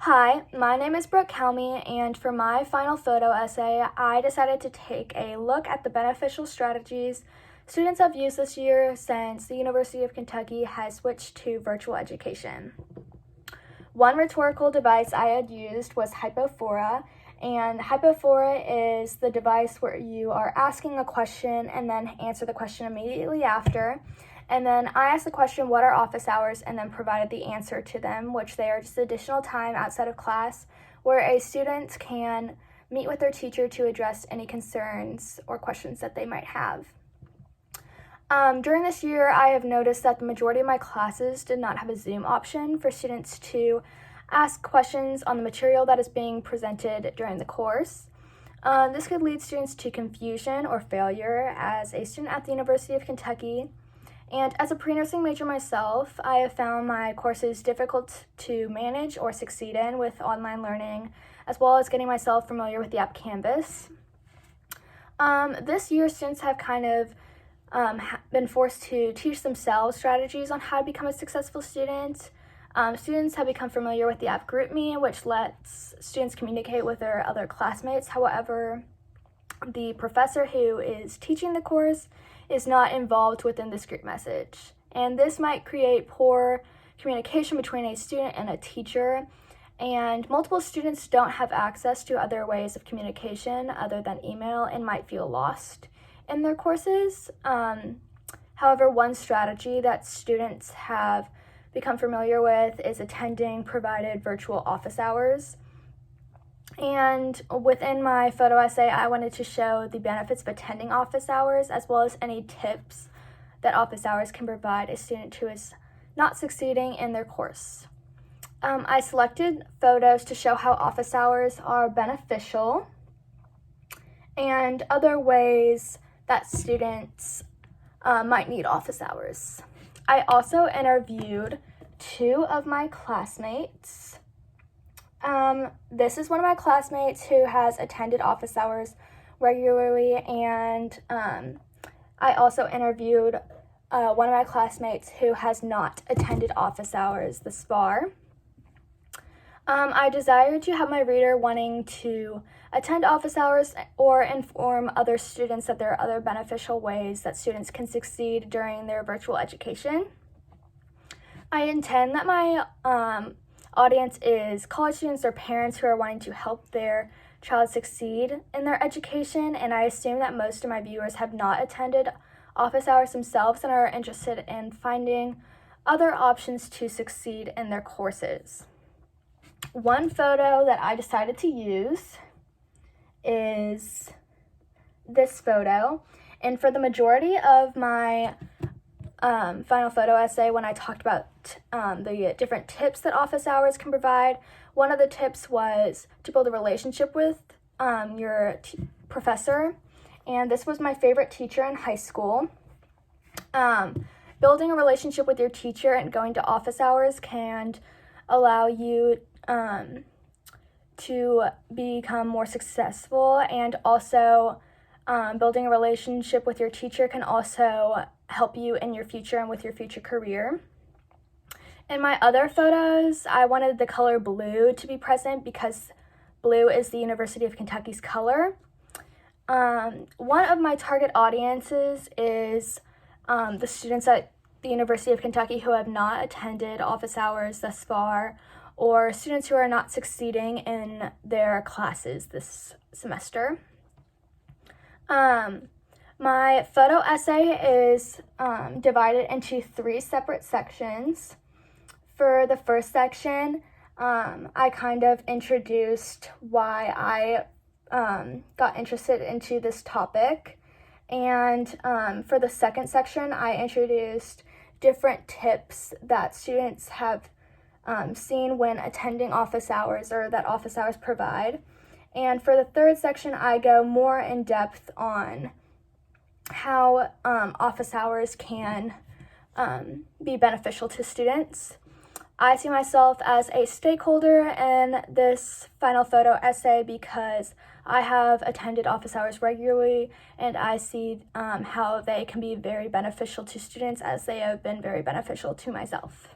Hi, my name is Brooke Helmy, and for my final photo essay, I decided to take a look at the beneficial strategies students have used this year since the University of Kentucky has switched to virtual education. One rhetorical device I had used was hypophora, and hypophora is the device where you are asking a question and then answer the question immediately after. And then I asked the question, what are office hours, and then provided the answer to them, which they are just additional time outside of class where a student can meet with their teacher to address any concerns or questions that they might have. During this year, I have noticed that the majority of my classes did not have a Zoom option for students to ask questions on the material that is being presented during the course. This could lead students to confusion or failure as a student at the University of Kentucky. And as a pre-nursing major myself, I have found my courses difficult to manage or succeed in with online learning, as well as getting myself familiar with the app Canvas. This year, students have kind of been forced to teach themselves strategies on how to become a successful student. Students have become familiar with the app GroupMe, which lets students communicate with their other classmates. However, the professor who is teaching the course is not involved within this group message. And this might create poor communication between a student and a teacher, and multiple students don't have access to other ways of communication other than email and might feel lost in their courses. However, one strategy that students have become familiar with is attending provided virtual office hours. And within my photo essay, I wanted to show the benefits of attending office hours, as well as any tips that office hours can provide a student who is not succeeding in their course. I selected photos to show how office hours are beneficial and other ways that students might need office hours. I also interviewed two of my classmates. This is one of my classmates who has attended office hours regularly, and I also interviewed one of my classmates who has not attended office hours thus far. I desired to have my reader wanting to attend office hours or inform other students that there are other beneficial ways that students can succeed during their virtual education. I intend that my audience is college students or parents who are wanting to help their child succeed in their education, and I assume that most of my viewers have not attended office hours themselves and are interested in finding other options to succeed in their courses. One photo that I decided to use is this photo, and for the majority of my final photo essay, when I talked about the different tips that office hours can provide, one of the tips was to build a relationship with your professor, and this was my favorite teacher in high school. Building a relationship with your teacher and going to office hours can allow you to become more successful, and also building a relationship with your teacher can also help you in your future and with your future career. In my other photos, I wanted the color blue to be present because blue is the University of Kentucky's color. One of my target audiences is the students at the University of Kentucky who have not attended office hours thus far, or students who are not succeeding in their classes this semester. My photo essay is divided into 3 separate sections. For the first section, I kind of introduced why I got interested into this topic. And for the second section, I introduced different tips that students have seen when attending office hours, or that office hours provide. And for the third section, I go more in depth on how office hours can be beneficial to students. I see myself as a stakeholder in this final photo essay because I have attended office hours regularly, and I see how they can be very beneficial to students as they have been very beneficial to myself.